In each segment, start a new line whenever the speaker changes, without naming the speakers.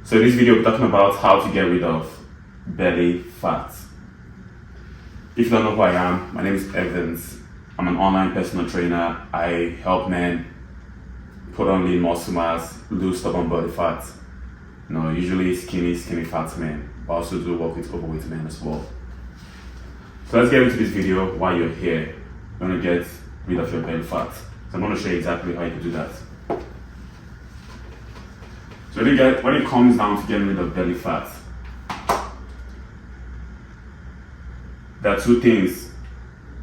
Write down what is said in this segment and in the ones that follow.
So in this video, we're talking about how to get rid of belly fat. If you don't know who I am, my name is Evans. I'm an online personal trainer. I help men put on lean muscle mass, lose stubborn body fat. Usually skinny fat men. I also do work with overweight men as well. So let's get into this video. While you're here, you're going to get rid of your belly fat. So I'm going to show you exactly how you can do that. So when it comes down to getting rid of belly fat, there are two things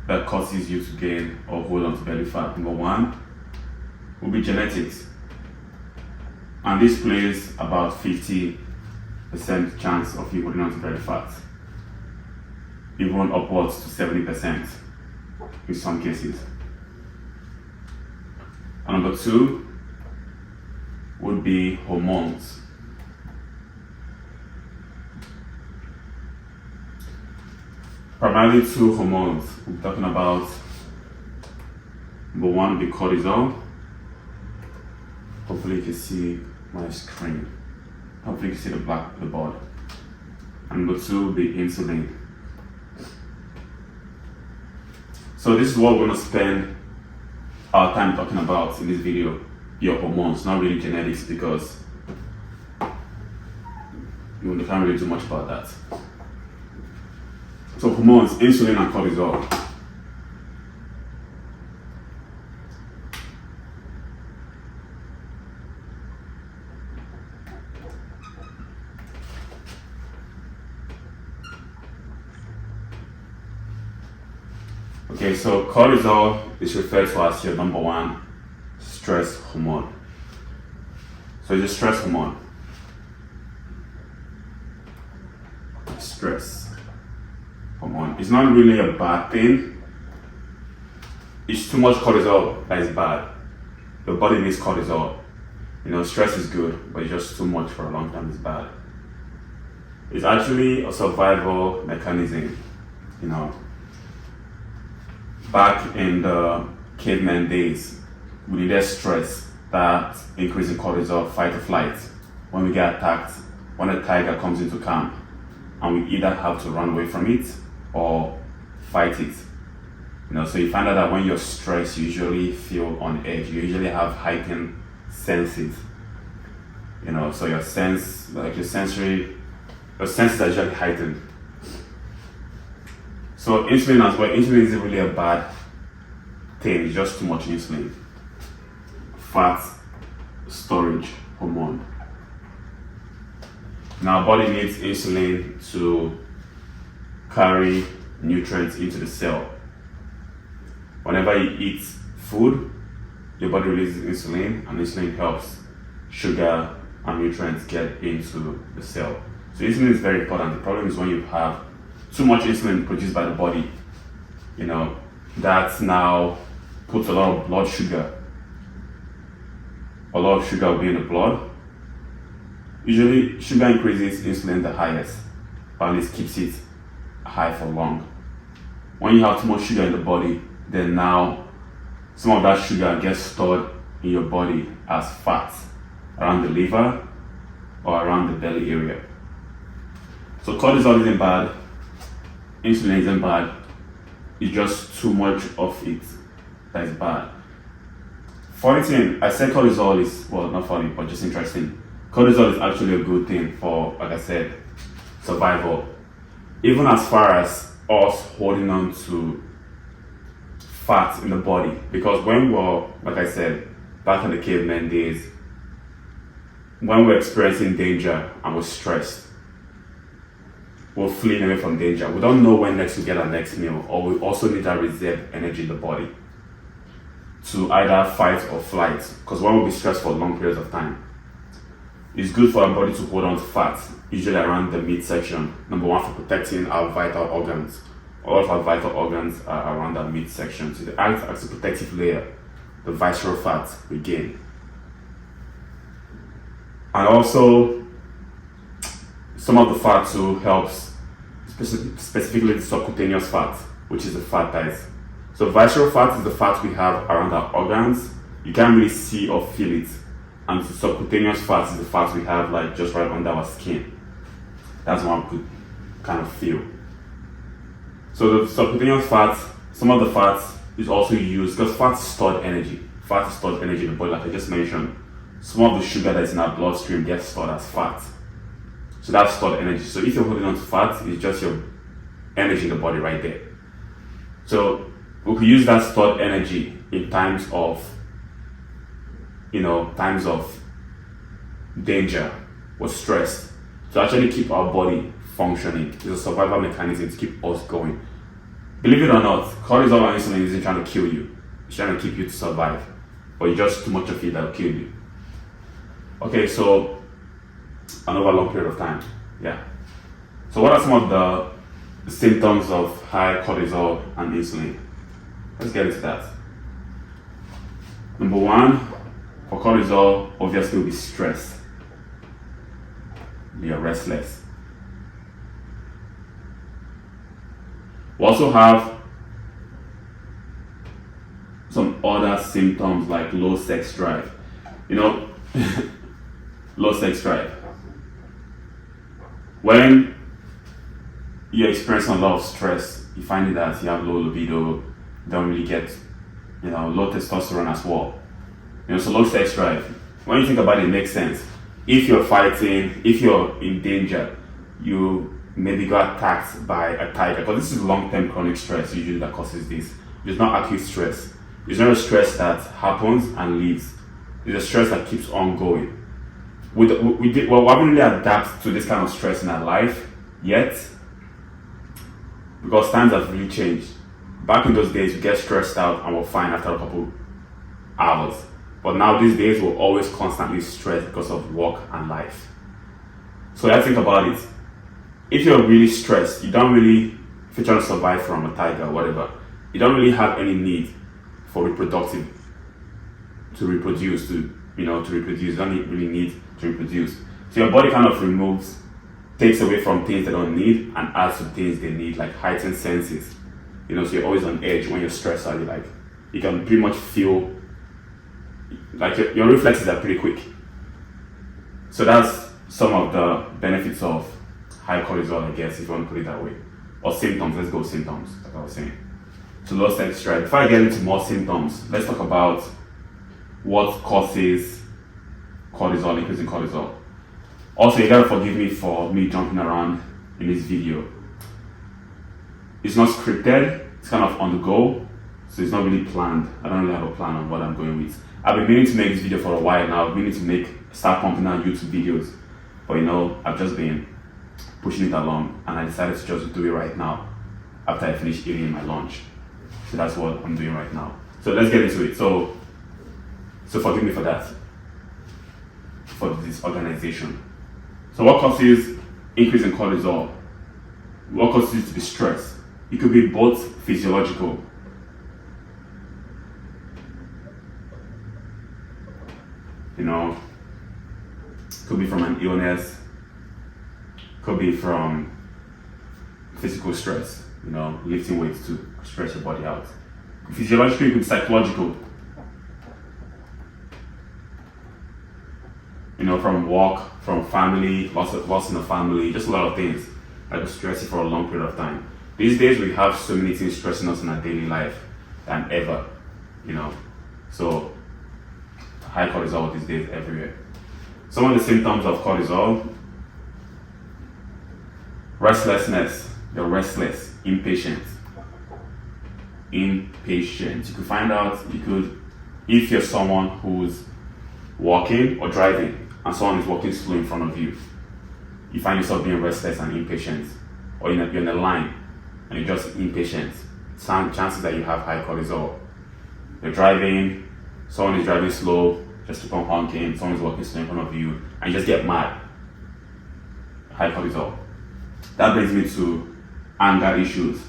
that causes you to gain or hold on to belly fat. Number one will be genetics. And this plays about 50% chance of you holding on to belly fat, even upwards to 70% in some cases. And number two would be hormones. Primarily two hormones. We're talking about number one would be cortisol. Hopefully you can see my screen. Hopefully you can see the board. And number two would be insulin. So this is what we're going to spend our time talking about in this video. Your hormones, not really genetics, because you can't really do much about that. So hormones, insulin and cortisol. Okay, so cortisol is referred to as your number one stress hormone. So it's a stress hormone. Stress hormone. It's not really a bad thing. It's too much cortisol that is bad. Your body needs cortisol. Stress is good, but it's just too much for a long time is bad. It's actually a survival mechanism. Back in the caveman days, we needed stress that increases cortisol, fight or flight. When we get attacked, when a tiger comes into camp, and we either have to run away from it or fight it. So you find out that when you're stressed, you usually feel on edge. You usually have heightened senses. So your senses are usually heightened. So insulin as well. Insulin isn't really a bad thing. It's just too much insulin. Fat storage hormone. Now, our body needs insulin to carry nutrients into the cell. Whenever you eat food, your body releases insulin, and insulin helps sugar and nutrients get into the cell. So insulin is very important. The problem is when you have too much insulin produced by the body, that now puts a lot of blood sugar. A lot of sugar will be in the blood. Usually, sugar increases insulin the highest, but at least keeps it high for long. When you have too much sugar in the body, then now some of that sugar gets stored in your body as fat around the liver or around the belly area. So cortisol isn't bad, insulin isn't bad, it's just too much of it that is bad. Funny thing, I said cortisol is, well, not funny, but just interesting. Cortisol is actually a good thing for, like I said, survival. Even as far as us holding on to fat in the body. Because when we're, like I said, back in the caveman days, when we're experiencing danger and we're stressed, we're fleeing away from danger. We don't know when next we get our next meal, or we also need that reserve energy in the body to either fight or flight. Because when we'll be stressed for long periods of time, it's good for our body to hold on to fat, usually around the midsection. Number one, for protecting our vital organs. All of our vital organs are around that midsection. So the act as a protective layer, the visceral fat we gain. And also, some of the fat too helps, specifically the subcutaneous fat, which is the fat that is. So visceral fat is the fat we have around our organs. You can't really see or feel it And the subcutaneous fat is the fat we have like just right under our skin. That's one could kind of feel. So the subcutaneous fat, some of the fats is also used because fat is stored energy. Fat is stored energy in the body, like I just mentioned. Some of the sugar that's in our bloodstream gets stored as fat. So that's stored energy. So if you're holding on to fat, it's just your energy in the body right there. So we could use that stored energy in times of danger or stress to actually keep our body functioning. It's a survival mechanism to keep us going. Believe it or not, cortisol and insulin isn't trying to kill you. It's trying to keep you to survive. But it's just too much of it that will kill you. Okay, so over a long period of time. Yeah. So what are some of the symptoms of high cortisol and insulin? Let's get into that. Number one, for cortisol, obviously will be stress. You're restless. We also have some other symptoms like low sex drive. Low sex drive. When you experience a lot of stress, you find that you have low libido, don't really get, low testosterone as well. So low sex drive. When you think about it, it makes sense. If you're fighting, if you're in danger, you maybe got attacked by a tiger, because this is long-term chronic stress usually that causes this. It's not acute stress. It's not a stress that happens and leaves. It's a stress that keeps on going. We haven't really adapted to this kind of stress in our life yet, because times have really changed. Back in those days, we get stressed out and we're fine after a couple hours. But now these days, we're always constantly stressed because of work and life. So let's think about it. If you're really stressed, if you're trying to survive from a tiger or whatever, you don't really have any need for to reproduce. You don't really need to reproduce. So your body kind of takes away from things they don't need and adds to things they need, like heightened senses. So you're always on edge when you're stressed out. You can pretty much feel like your reflexes are pretty quick. So that's some of the benefits of high cortisol, I guess, if you want to put it that way. Or symptoms, let's go with symptoms, like I was saying. So low sex drive. Before I get into more symptoms, let's talk about what causes cortisol, increasing cortisol. Also, you gotta forgive me for me jumping around in this video. It's not scripted, it's kind of on the go, so it's not really planned. I don't really have a plan on what I'm going with. I've been meaning to make this video for a while now. I've been meaning to start pumping out YouTube videos, but I've just been pushing it along, and I decided to just do it right now after I finish eating my lunch. So that's what I'm doing right now. So let's get into it. So forgive me for that, for this organization. So what causes increase in cortisol? What causes it to be stressed? It could be both physiological. Could be from an illness, could be from physical stress, lifting weights to stress your body out. Physiologically, it could be psychological. From work, from family, loss in the family, just a lot of things that will stress you for a long period of time. These days, we have so many things stressing us in our daily life than ever, So high cortisol these days everywhere. Some of the symptoms of cortisol: restlessness. You're restless, impatient. You could find out, if you're someone who's walking or driving and someone is walking slow in front of you, you find yourself being restless and impatient. Or you're in a line and you're just impatient. Chances that you have high cortisol. You're driving, someone is driving slow, just keep on honking, someone is walking slow in front of you, and you just get mad. High cortisol. That brings me to anger issues.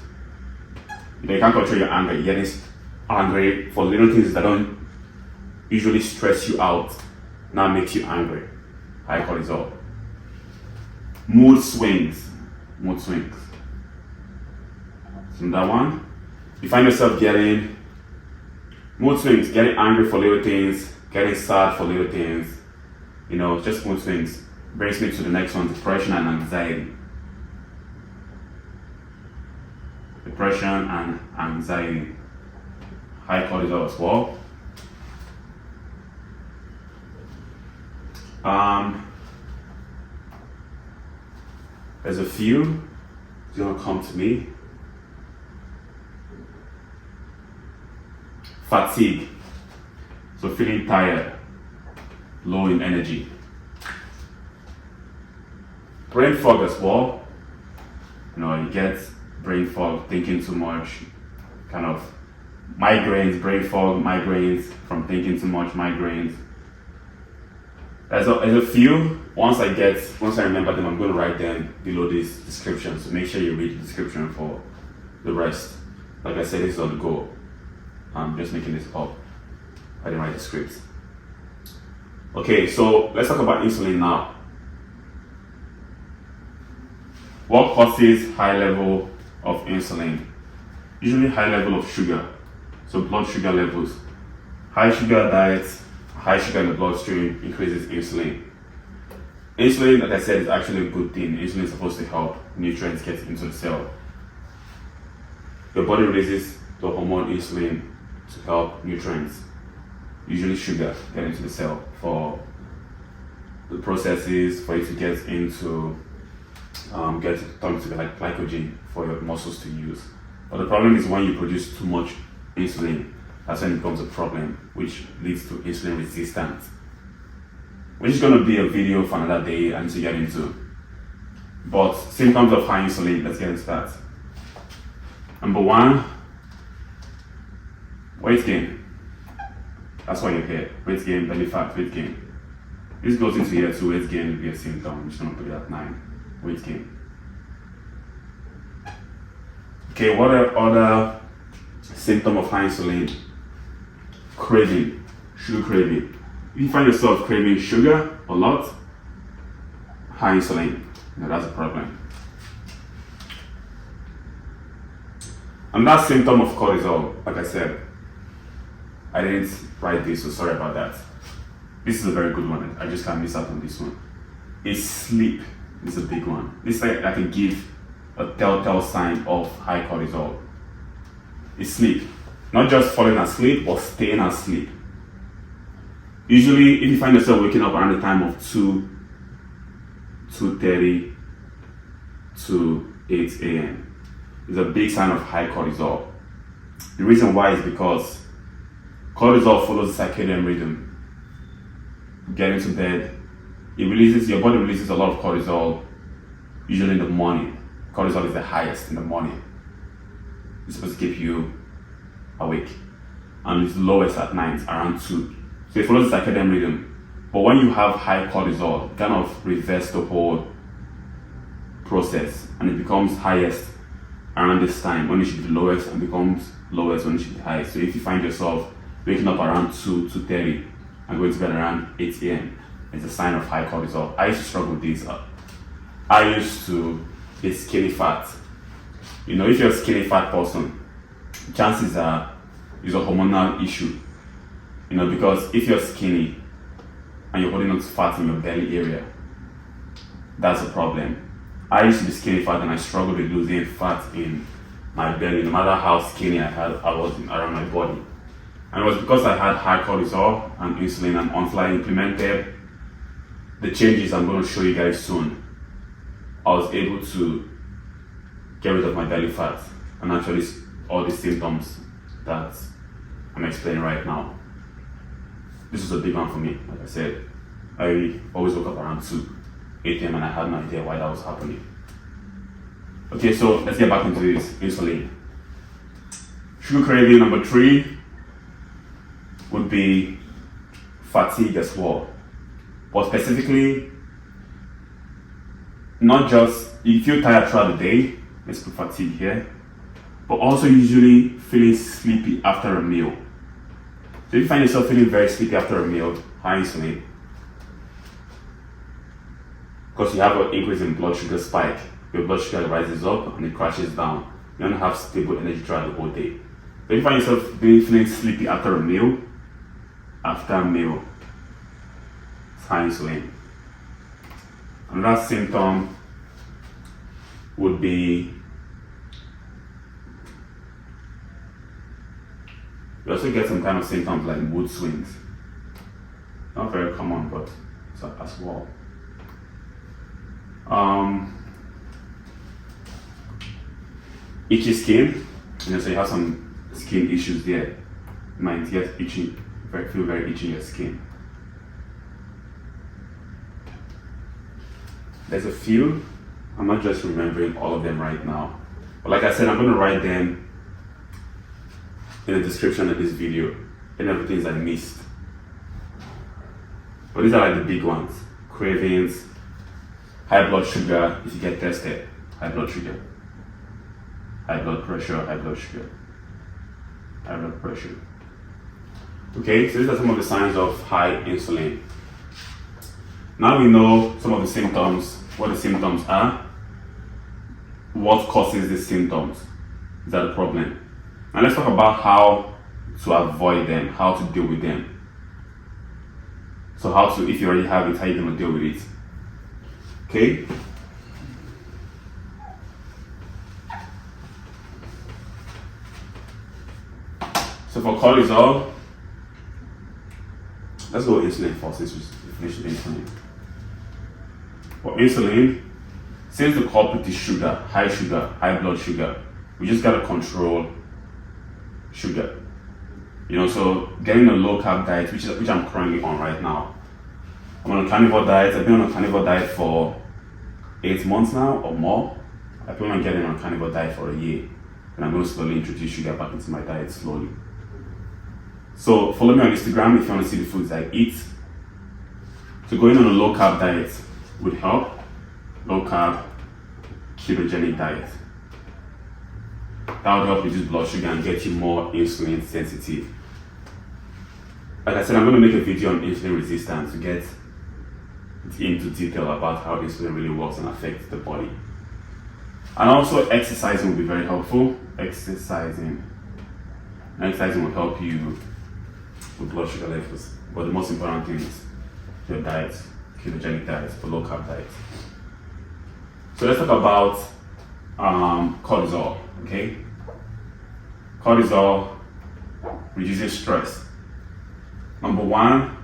You can't control your anger. You're getting angry for little things that don't usually stress you out, now makes you angry. High cortisol. Mood swings. So that one, you find yourself getting mood swings, getting angry for little things, getting sad for little things, just mood swings. Brings me to the next one, depression and anxiety. Depression and anxiety. High cortisol as well. There's a few. It's gonna come to me. Fatigue. So feeling tired, low in energy. Brain fog as well. You get brain fog, thinking too much, kind of migraines, brain fog, migraines from thinking too much, migraines. There's a few. Once I remember them, I'm going to write them below this description. So make sure you read the description for the rest. Like I said, this is on the go. I'm just making this up. I didn't write the script. Okay, so let's talk about insulin now. What causes high level of insulin? Usually high level of sugar. So blood sugar levels. High sugar diet, high sugar in the bloodstream increases insulin. Insulin, like I said, is actually a good thing. Insulin is supposed to help nutrients get into the cell. Your body releases the hormone insulin to help nutrients, usually sugar, get into the cell for the processes, for it to get into, get it turned to like glycogen for your muscles to use. But the problem is when you produce too much insulin, that's when it becomes a problem, which leads to insulin resistance. Which is going to be a video for another day and to get into. But symptoms of high insulin, let's get into that. Number one, weight gain. That's why you're here. Weight gain, belly fat, weight gain. This goes into here too. Weight gain will be a symptom. I'm just going to put it at 9. Weight gain. Okay, what are other symptoms of high insulin? Craving, sugar craving. If you find yourself craving sugar a lot, high insulin, that's a problem. Another symptom of cortisol, like I said, I didn't write this, so sorry about that. This is a very good one. I just can't miss out on this one. Is sleep. This is a big one. This is like I can give a telltale sign of high cortisol. Is sleep. Not just falling asleep, but staying asleep. Usually, if you find yourself waking up around the time of 2:30 to 8 a.m., it's a big sign of high cortisol. The reason why is because cortisol follows the circadian rhythm. Get into bed, your body releases a lot of cortisol, usually in the morning. Cortisol is the highest in the morning. It's supposed to keep you awake. And it's lowest at night, around 2. So it follows the circadian rhythm. But when you have high cortisol, it kind of reverses the whole process and it becomes highest around this time when it should be lowest and becomes lowest when it should be highest. So if you find yourself waking up around 2:30 and going to bed around 8 a.m., it's a sign of high cortisol. I used to struggle with this. I used to be skinny fat. If you're a skinny fat person, chances are it's a hormonal issue. Because if you're skinny and you're holding on to fat in your belly area, that's a problem. I used to be skinny fat and I struggled with losing fat in my belly, no matter how skinny I was around my body. And it was because I had high cortisol and insulin, and until I implemented the changes I'm going to show you guys soon, I was able to get rid of my belly fat and actually all the symptoms that I'm explaining right now. This was a big one for me. Like I said, I always woke up around 8 a.m. and I had no idea why that was happening. Okay, so let's get back into this insulin. Sugar craving number 3 would be fatigue as well. But specifically, not just you feel tired throughout the day, let's put fatigue here, but also usually feeling sleepy after a meal. So if you find yourself feeling very sleepy after a meal, high insulin, because you have an increase in blood sugar spike, your blood sugar rises up and it crashes down. You don't have stable energy throughout the whole day. So if you find yourself feeling sleepy after a meal, It's high insulin. Another symptom would be you also get some kind of symptoms like mood swings. Not very common, but it's as well. Itchy skin, so you have some skin issues there. You might get itchy, feel very itchy in your skin. There's a few, I'm not just remembering all of them right now. But like I said, I'm going to write them in the description of this video, and everything I missed. But these are like the big ones. Cravings, high blood sugar, if you get tested, high blood sugar, high blood pressure, high blood sugar, high blood pressure. Okay, so these are some of the signs of high insulin. Now we know some of the symptoms, what the symptoms are, what causes the symptoms. Is that a problem? Now let's talk about how to avoid them, how to deal with them. So how to, if you already have it, how you're going to deal with it. Okay? So for cortisol, let's go insulin first, since we finished insulin. For insulin, since the culprit is sugar, high blood sugar, we just gotta control sugar. So getting a low carb diet, which I'm currently on right now. I'm on a carnivore diet. I've been on a carnivore diet for 8 months now or more. I plan on getting on a carnivore diet for a year, and I'm going to slowly introduce sugar back into my diet slowly. So follow me on Instagram if you want to see the foods I eat. So going on a low carb diet would help. Low carb, ketogenic diet. That would help reduce blood sugar and get you more insulin sensitive. Like I said, I'm going to make a video on insulin resistance to get into detail about how insulin really works and affects the body. And also exercising will be very helpful. Exercising will help you with blood sugar levels. But the most important thing is your diet, ketogenic diet, or low carb diet. So let's talk about cortisol, okay? Cortisol reduces stress. Number one,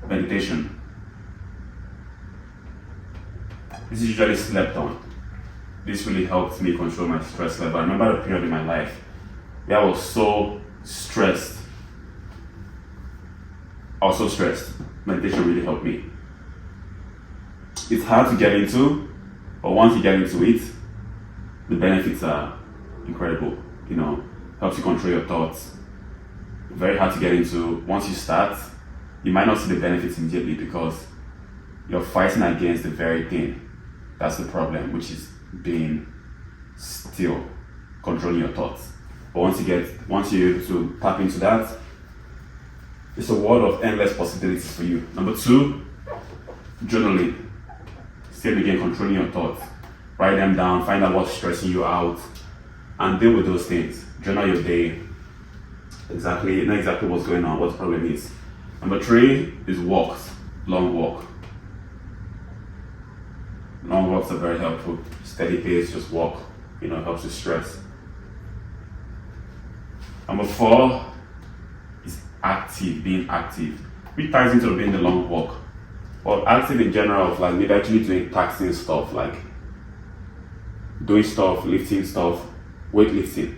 meditation. This is usually slept on. This really helped me control my stress level. I remember a period in my life where I was so stressed. Meditation really helped me. It's hard to get into, but once you get into it, the benefits are incredible. Helps you control your thoughts. Very hard to get into. Once you start, you might not see the benefits immediately because you're fighting against the very thing. That's the problem, which is being still, controlling your thoughts. But once you're able to tap into that, it's a world of endless possibilities for you. Number two, journaling. Still again, controlling your thoughts. Write them down, find out what's stressing you out, and deal with those things. Journal your day. Know exactly what's going on, what the problem is. Number three is walks. Long walk. Long walks are very helpful. Steady pace, just walk. Helps with stress. Number four is being active. Which ties into being the long walk. But active in general, of like maybe actually doing taxing stuff, like doing stuff, lifting stuff, weightlifting.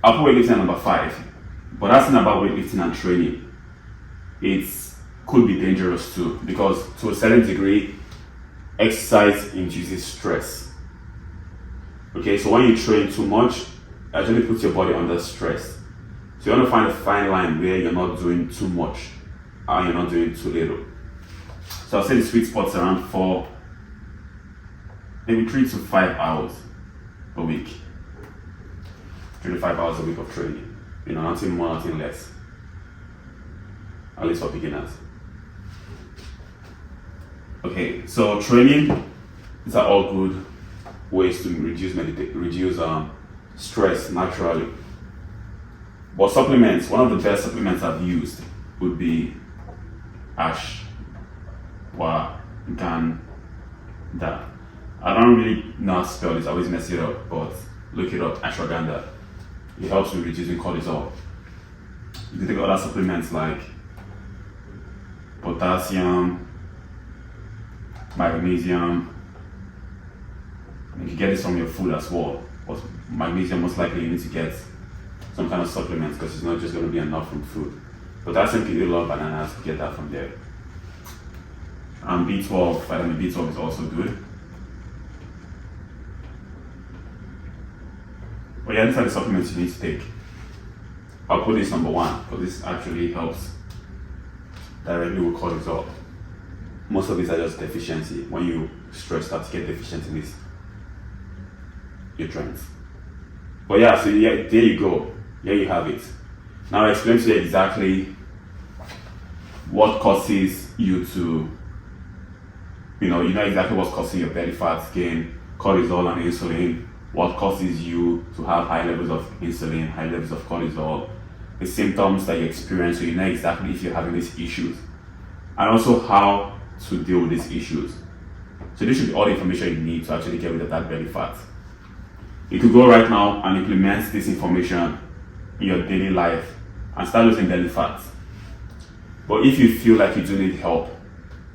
I'll put weightlifting at number 5, but that's not about weightlifting and training. It could be dangerous too, because to a certain degree, exercise induces stress. Okay, so when you train too much, it actually puts your body under stress. So you want to find a fine line where you're not doing too much and you're not doing too little. So I'll say the sweet spot's around 3 to 5 hours a week. 3 to 5 hours a week of training. Nothing more, nothing less. At least for beginners. Okay, so training, these are all good ways to reduce stress naturally. But supplements, one of the best supplements I've used would be ash. Wow, you can that. I don't really know how to spell this, I always mess it up, but look it up, ashwagandha. It helps with reducing cortisol. You can take other supplements like potassium, magnesium. You can get this from your food as well. But magnesium, most likely you need to get some kind of supplements because it's not just going to be enough from food. Potassium, you can eat a lot of bananas to get that from there. And B12, vitamin B12 is also good. But yeah, these are the supplements you need to take. I'll put this number one because this actually helps directly with cortisol. Most of these are just deficiency. When you stress out to get deficient in these nutrients. But yeah, so yeah, there you go. There you have it. Now I explain to you exactly what causes you to, you know exactly what's causing your belly fat, gain, cortisol and insulin, what causes you to have high levels of insulin, high levels of cortisol, the symptoms that you experience, so you know exactly if you're having these issues, and also how to deal with these issues. So this should be all the information you need to actually get rid of that belly fat. You could go right now and implement this information in your daily life and start losing belly fat. But if you feel like you do need help,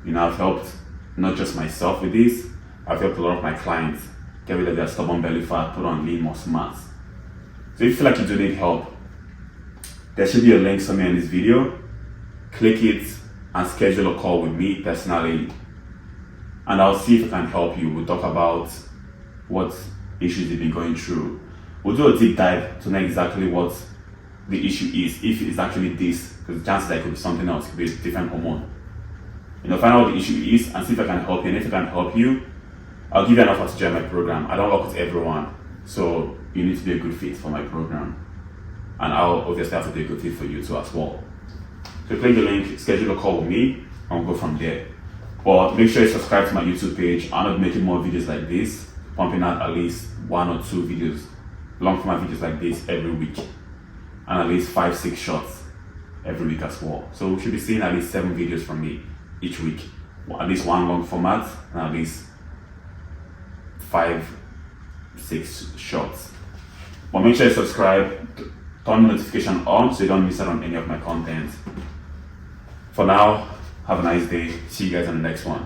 I've helped not just myself with this, I've helped a lot of my clients get rid of their stubborn belly fat, put on lean muscle mass. So if you feel like you do need help, there should be a link somewhere in this video. Click it and schedule a call with me personally, and I'll see if I can help you. We'll talk about what issues you've been going through. We'll do a deep dive to know exactly what the issue is, if it's actually this, because the chances that it could be something else, it could be a different hormone. Find out what the issue is and see if I can help you. And if I can help you, I'll give you an offer to join my program. I don't work with everyone, so you need to be a good fit for my program. And I'll obviously have to be a good fit for you too as well. So click the link, schedule a call with me, and we'll go from there. But make sure you subscribe to my YouTube page. I'm not making more videos like this, pumping out at least 1 or 2 videos, long format videos like this every week, and at least 5-6 shots every week as well. So we should be seeing at least 7 videos from me each week, at least 1 long format and at least 5-6 shots. But make sure you subscribe, turn the notification on so you don't miss out on any of my content. For now, have a nice day. See you guys on the next one.